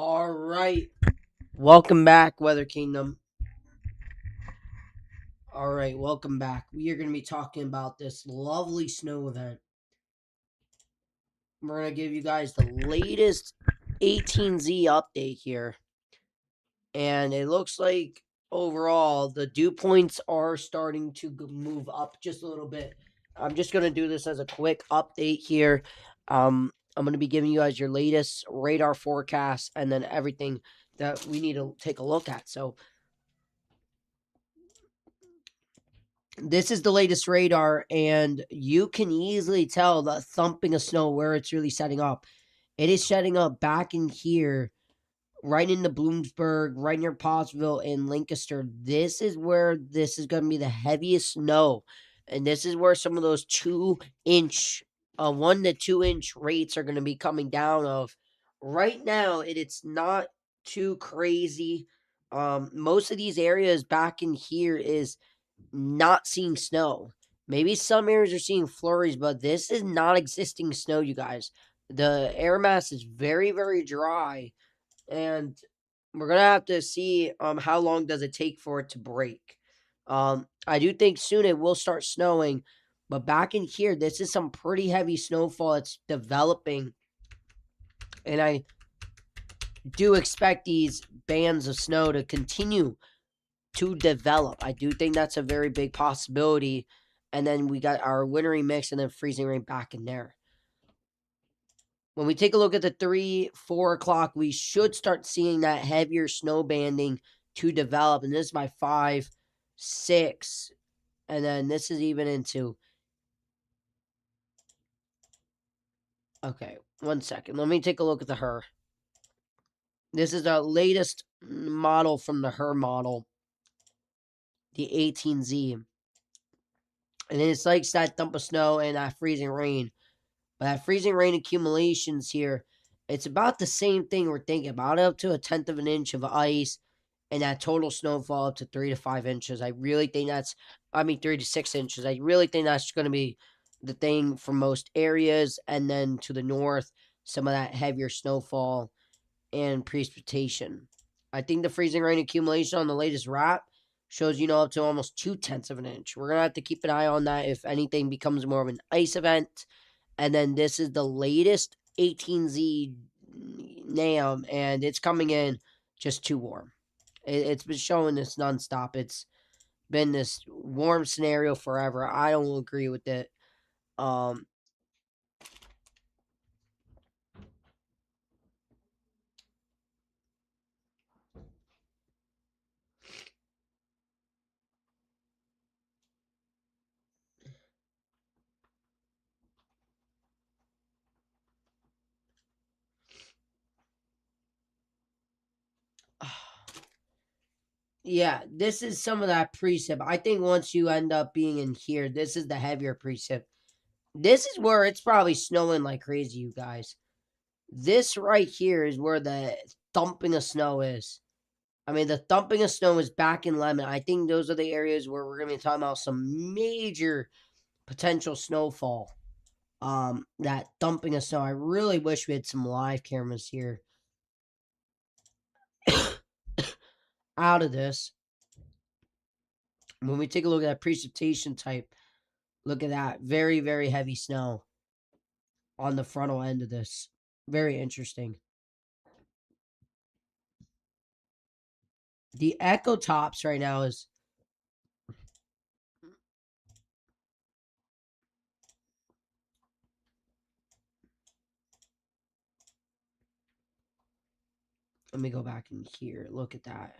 All right. Welcome back, Weather Kingdom. All right, welcome back. We are going to be talking about this lovely snow event. We're going to give you guys the latest 18Z update here. And it looks like overall the dew points are starting to move up just a little bit. I'm just going to do this as a quick update here. I'm going to be giving you guys your latest radar forecast and then everything that we need to take a look at. So this is the latest radar, and you can easily tell the thumping of snow where it's really setting up. It is setting up back in here, right into Bloomsburg, right near Pottsville and Lancaster. This is where this is going to be the heaviest snow, and this is where some of those 2-inch, 1 to 2 inch rates are going to be coming down of. Right now, it's not too crazy. Most of these areas back in here is not seeing snow. Maybe some areas are seeing flurries, but this is not existing snow, you guys. The air mass is very, very dry, and we're gonna have to see how long does it take for it to break. I do think soon it will start snowing, but back in here, this is some pretty heavy snowfall that's developing, and I do expect these bands of snow to continue to develop. I do think that's a very big possibility. And then we got our wintry mix and then freezing rain back in there. When we take a look at the 3, 4 o'clock, we should start seeing that heavier snow banding to develop. And this is by 5, 6. And then this is even into. Okay, 1 second. Let me take a look at the HER. This is the latest model from the HER model, the 18Z. And then it's like that dump of snow and that freezing rain. But that freezing rain accumulations here, it's about the same thing we're thinking about, up to 1/10 of an inch of ice, and that total snowfall up to 3 to 5 inches. I really think 3 to 6 inches. I really think that's going to be the thing for most areas. And then to the north, some of that heavier snowfall and precipitation. I think the freezing rain accumulation on the latest wrap shows, up to almost 2/10 of an inch. We're going to have to keep an eye on that if anything becomes more of an ice event. And then this is the latest 18Z NAM, and it's coming in just too warm. It's been showing this nonstop. It's been this warm scenario forever. I don't agree with it. Yeah, this is some of that precip. I think once you end up being in here, this is the heavier precip. This is where it's probably snowing like crazy, you guys. This right here is where the thumping of snow is. I mean, the thumping of snow is back in Lemon. I think those are the areas where we're going to be talking about some major potential snowfall. That thumping of snow. I really wish we had some live cameras here. Out of this. When we take a look at that precipitation type, look at that. Very, very heavy snow on the frontal end of this. Very interesting. The Echo Tops right now is. Let me go back in here. Look at that.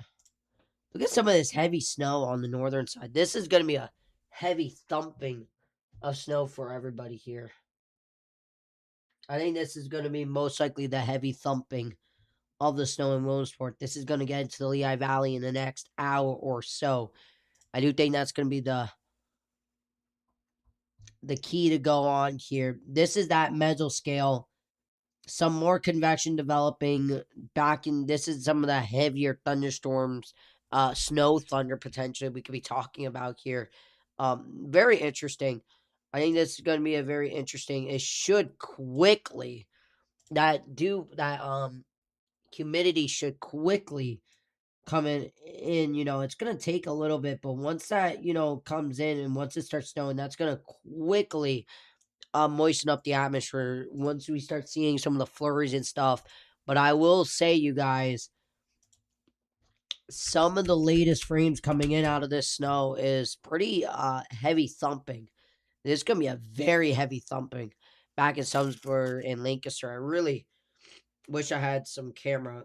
Look at some of this heavy snow on the northern side. This is going to be a heavy thumping of snow for everybody here. I think this is going to be most likely the heavy thumping of the snow in Williamsport. This is going to get into the Lehigh Valley in the next hour or so. I do think that's going to be the key to go on here. This is that mesoscale. Some more convection developing back in. This is some of the heavier thunderstorms, snow thunder potentially we could be talking about here. Very interesting. I think this is going to be a very interesting. It should quickly humidity should quickly come in. It's going to take a little bit, but once that, comes in and once it starts snowing, that's going to quickly moisten up the atmosphere once we start seeing some of the flurries and stuff. But I will say, you guys, some of the latest frames coming in out of this snow is pretty heavy thumping. This is going to be a very heavy thumping back in Sumsburg and Lancaster. I really wish I had some camera.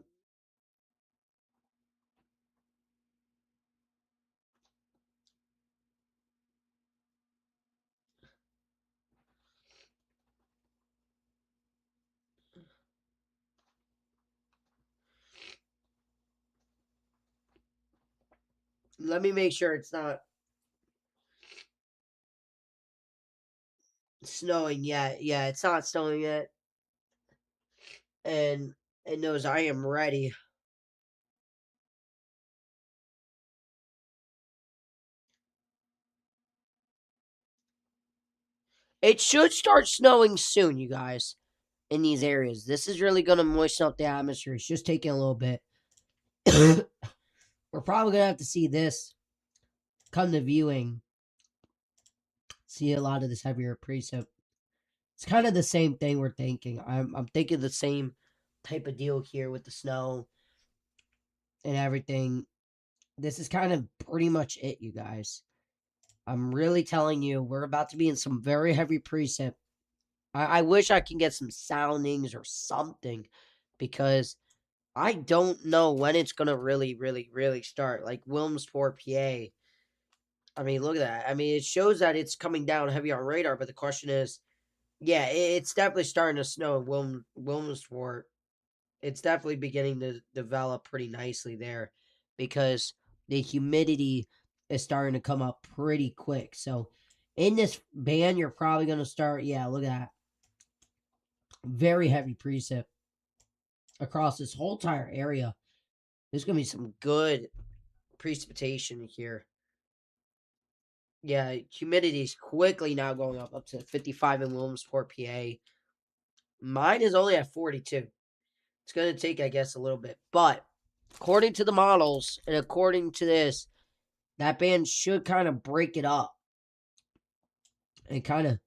Let me make sure it's not snowing yet. Yeah, it's not snowing yet. And it knows I am ready. It should start snowing soon, you guys, in these areas. This is really going to moisten up the atmosphere. It's just taking a little bit. We're probably going to have to see this come to viewing. See a lot of this heavier precip. It's kind of the same thing we're thinking. I'm thinking the same type of deal here with the snow and everything. This is kind of pretty much it, you guys. I'm really telling you, we're about to be in some very heavy precip. I wish I can get some soundings or something because I don't know when it's going to really, really, really start. Like Wilmsport, PA. I mean, look at that. I mean, it shows that it's coming down heavy on radar, but the question is, yeah, it's definitely starting to snow in Wilmsport. It's definitely beginning to develop pretty nicely there because the humidity is starting to come up pretty quick. So in this band, you're probably going to start, yeah, look at that. Very heavy precip across this whole entire area. There's going to be some good precipitation here. Yeah, humidity is quickly now going up to 55 in Williamsport, PA. Mine is only at 42. It's going to take, I guess, a little bit. But according to the models and according to this, that band should kind of break it up and kind of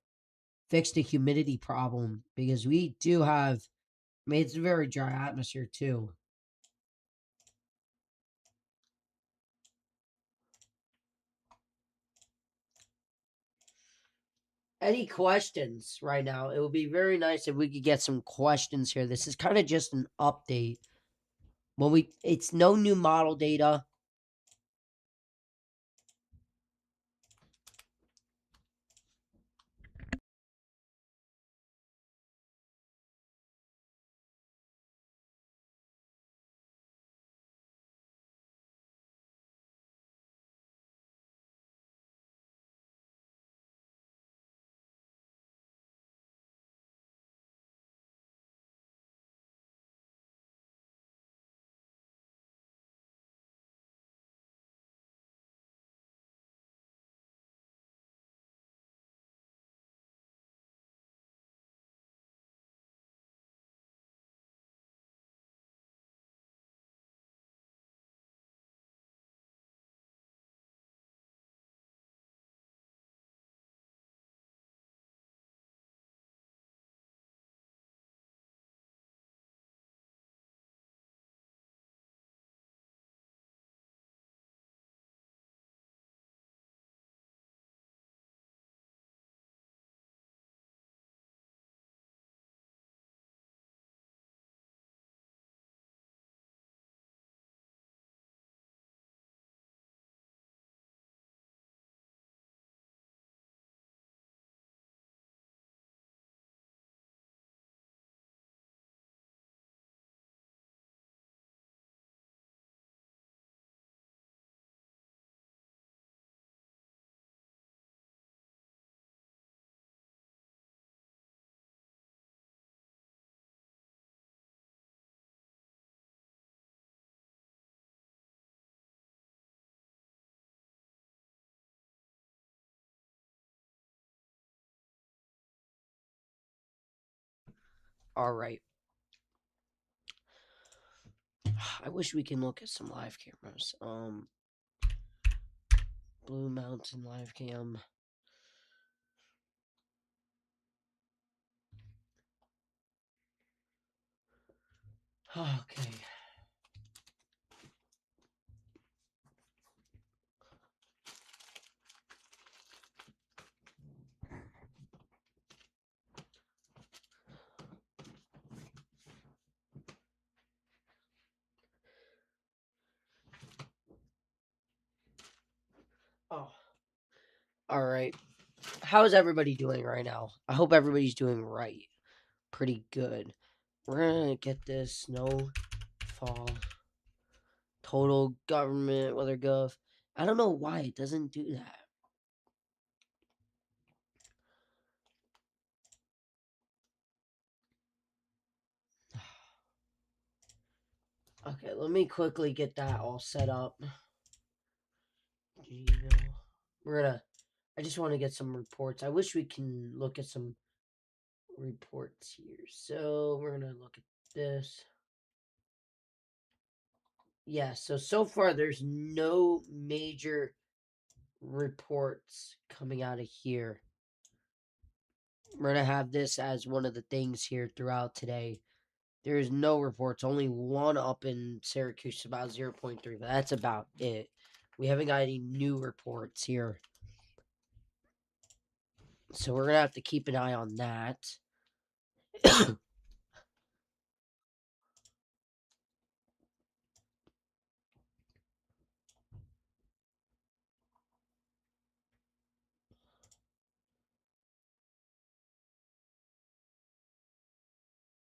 fix the humidity problem because we do have, I mean, it's a very dry atmosphere too. Any questions right now? It would be very nice if we could get some questions here. This is kind of just an update. It's no new model data. All right. I wish we can look at some live cameras. Blue Mountain live cam. Okay. Oh. All right. How's everybody doing right now? I hope everybody's doing right. Pretty good. We're gonna get this snowfall total government weather gov. I don't know why it doesn't do that. Okay, let me quickly get that all set up. We're gonna. I just want to get some reports. I wish we can look at some reports here. So we're gonna look at this. Yeah, so far there's no major reports coming out of here. We're gonna have this as one of the things here throughout today. There is no reports, only one up in Syracuse, about 0.3, but that's about it. We haven't got any new reports here. So we're gonna have to keep an eye on that.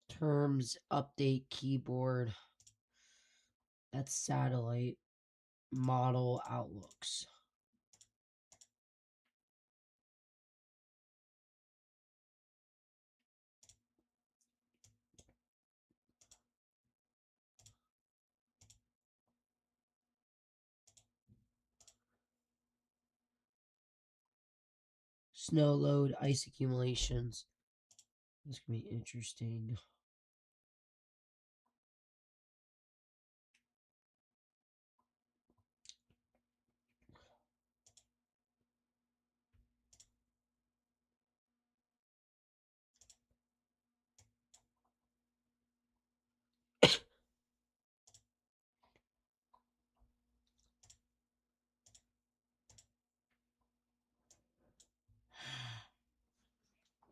Terms, update, keyboard. That's satellite. Model, outlooks. Snow load, ice accumulations. This can be interesting.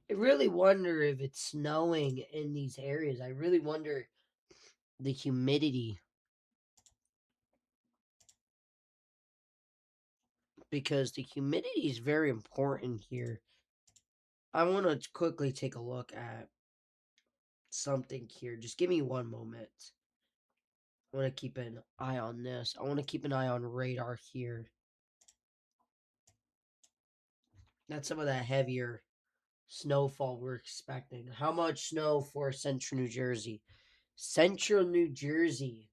I really wonder if it's snowing in these areas. I really wonder the humidity. Because the humidity is very important here. I want to quickly take a look at something here. Just give me one moment. I want to keep an eye on this. I want to keep an eye on radar here. That's some of that heavier snowfall we're expecting. How much snow for central New Jersey? Central New Jersey.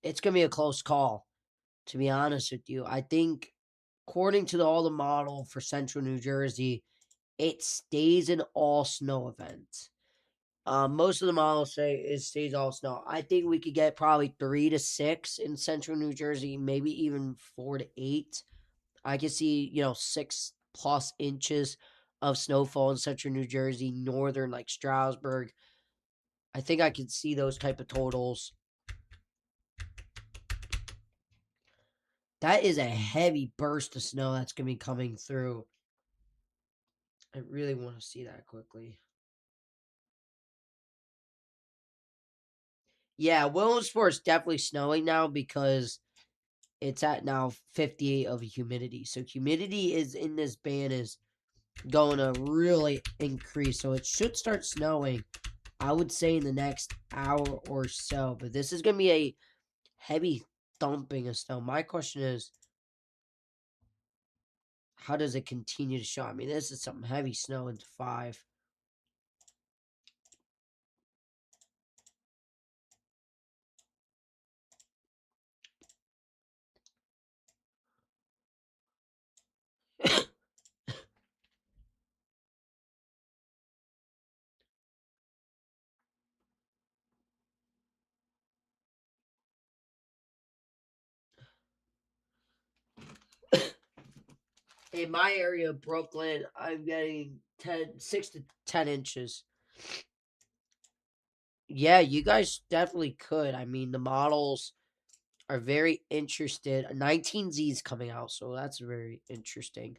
It's going to be a close call, to be honest with you. I think, according to all the model for central New Jersey, it stays an all snow event. Most of the models say it stays all snow. I think we could get probably 3 to 6 in central New Jersey, maybe even 4 to 8. I could see, 6+ inches of snowfall in central New Jersey, northern like Stroudsburg. I think I could see those type of totals. That is a heavy burst of snow that's going to be coming through. I really want to see that quickly. Yeah, Williamsport's definitely snowing now because it's at now 58 of humidity. So humidity is in this band is going to really increase. So it should start snowing, I would say, in the next hour or so. But this is going to be a heavy thumping of snow. My question is, how does it continue to show? I mean, this is some heavy snow into 5. In my area of Brooklyn, I'm getting 6 to 10 inches. Yeah, you guys definitely could. I mean, the models are very interested. 19Z is coming out, so that's very interesting.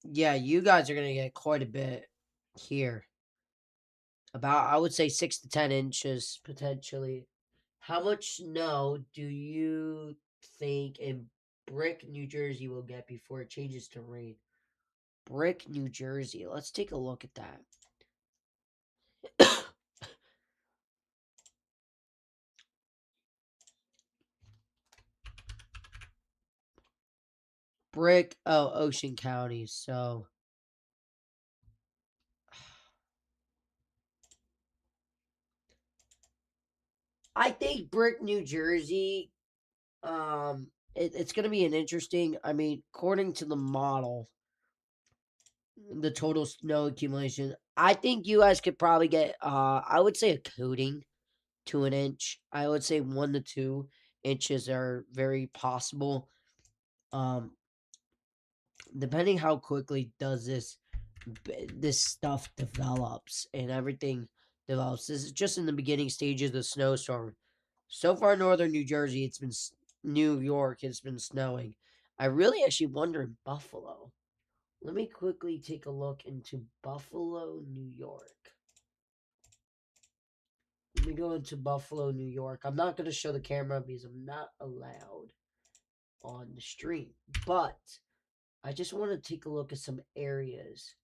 Yeah, you guys are going to get quite a bit here. About, I would say, 6 to 10 inches, potentially. How much snow do you think in Brick, New Jersey will get before it changes to rain? Brick, New Jersey. Let's take a look at that. Brick, oh, Ocean County. So, I think Brick, New Jersey, it's going to be an interesting, I mean, according to the model, the total snow accumulation, I think you guys could probably get, I would say a coating to an inch. I would say 1 to 2 inches are very possible. Um, depending how quickly does this stuff develops and everything develops. This is just in the beginning stages of the snowstorm. So far, northern New Jersey, it's been New York, it's been snowing. I really actually wonder in Buffalo. Let me quickly take a look into Buffalo, New York. Let me go into Buffalo, New York. I'm not going to show the camera because I'm not allowed on the stream. But I just want to take a look at some areas.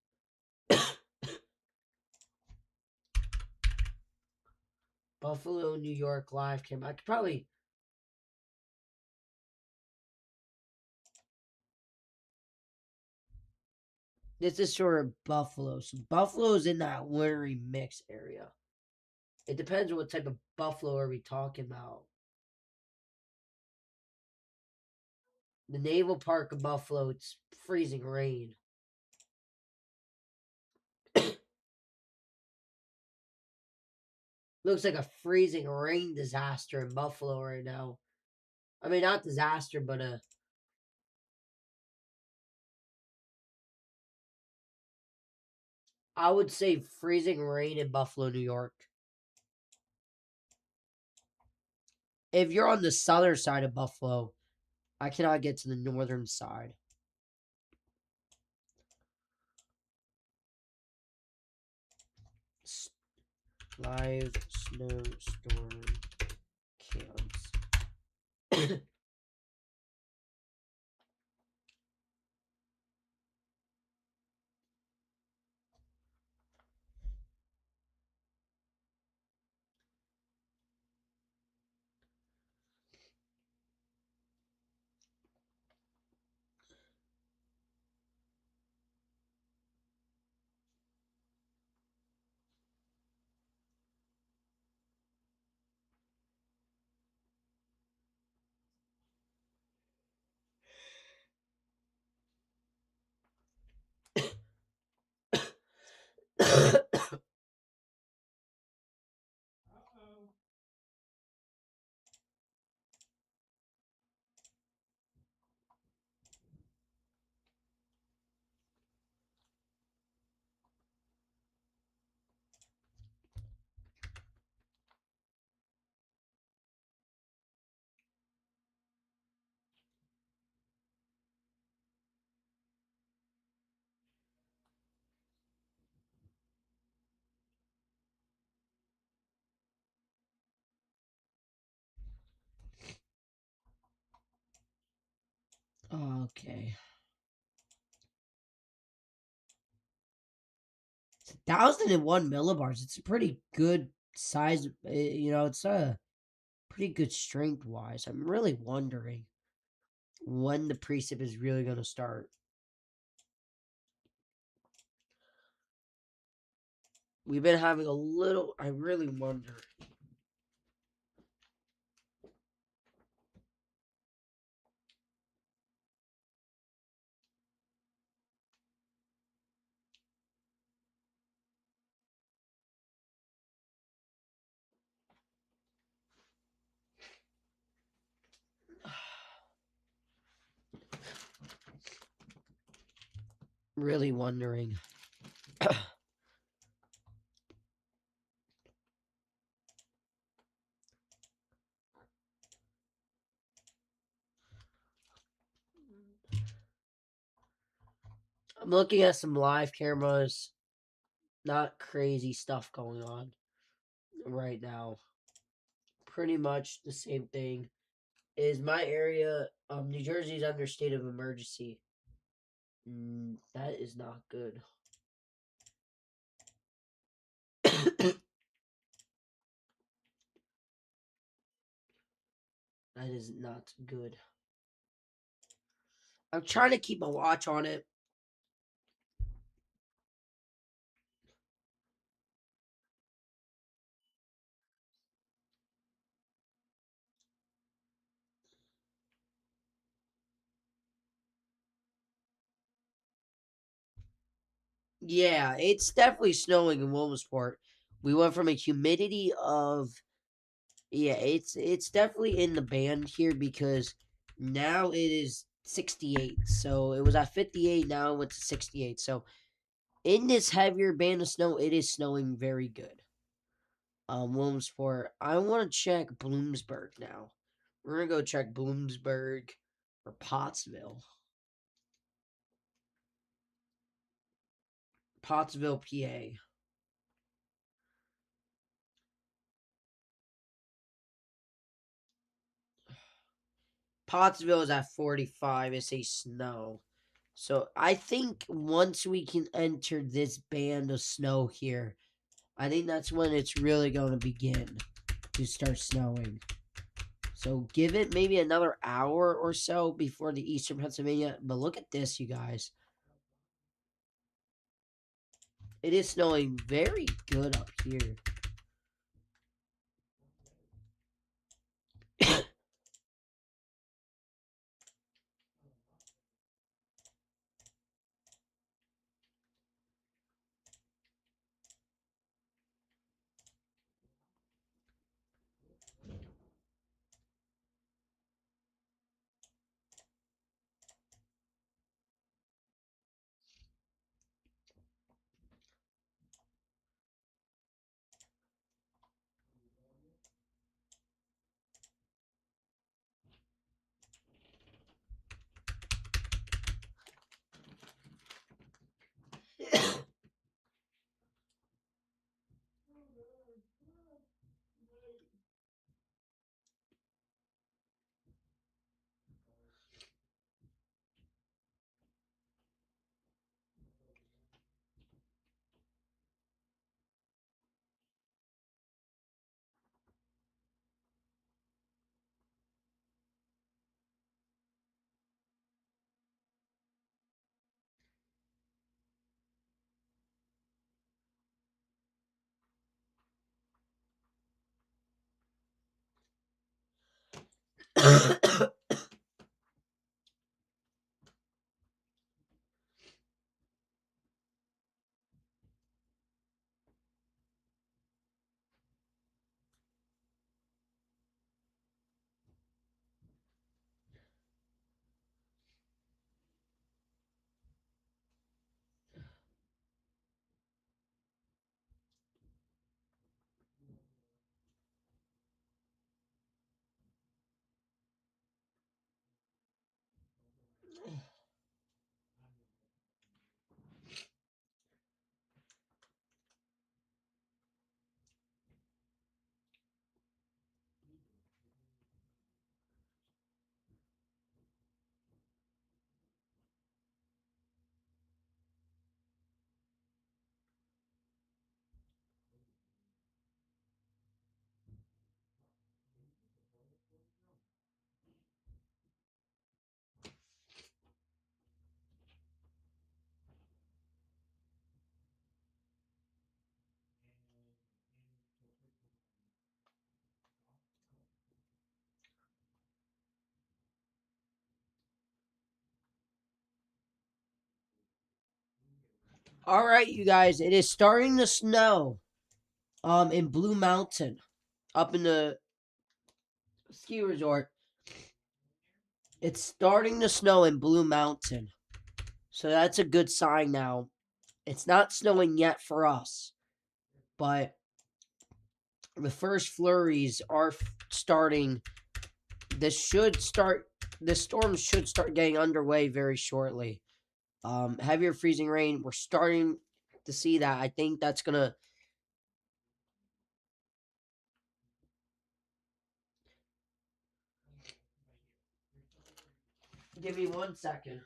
Buffalo, New York live cam. I could probably. This is sort of Buffalo. So Buffalo's in that wintry mix area. It depends on what type of buffalo are we talking about. The Naval Park of Buffalo, it's freezing rain. Looks like a freezing rain disaster in Buffalo right now. I mean, not disaster, but I would say freezing rain in Buffalo, New York. If you're on the southern side of Buffalo, I cannot get to the northern side. Live snowstorm cams. Okay. It's 1,001 millibars. It's a pretty good size. It's a pretty good strength wise. I'm really wondering when the precip is really going to start. We've been having a little. I really wonder. really wondering. I'm looking at some live cameras. Not crazy stuff going on right now. Pretty much the same thing. Is my area, New Jersey's under state of emergency. That is not good. That is not good. I'm trying to keep a watch on it. Yeah, it's definitely snowing in Williamsport. We went from a humidity of it's definitely in the band here because now it is 68. So it was at 58, now it went to 68. So in this heavier band of snow, it is snowing very good. Williamsport. I want to check Bloomsburg now. We're gonna go check Bloomsburg or Pottsville. Pottsville, PA. Pottsville is at 45. It's a snow. So I think once we can enter this band of snow here, I think that's when it's really going to begin to start snowing. So give it maybe another hour or so before the eastern Pennsylvania. But look at this, you guys. It is snowing very good up here. All right, you guys, it is starting to snow in Blue Mountain up in the ski resort. It's starting to snow in Blue Mountain. So that's a good sign now. It's not snowing yet for us, but the first flurries are starting. This storm should start getting underway very shortly. Heavier freezing rain, we're starting to see that. I think that's gonna give me 1 second.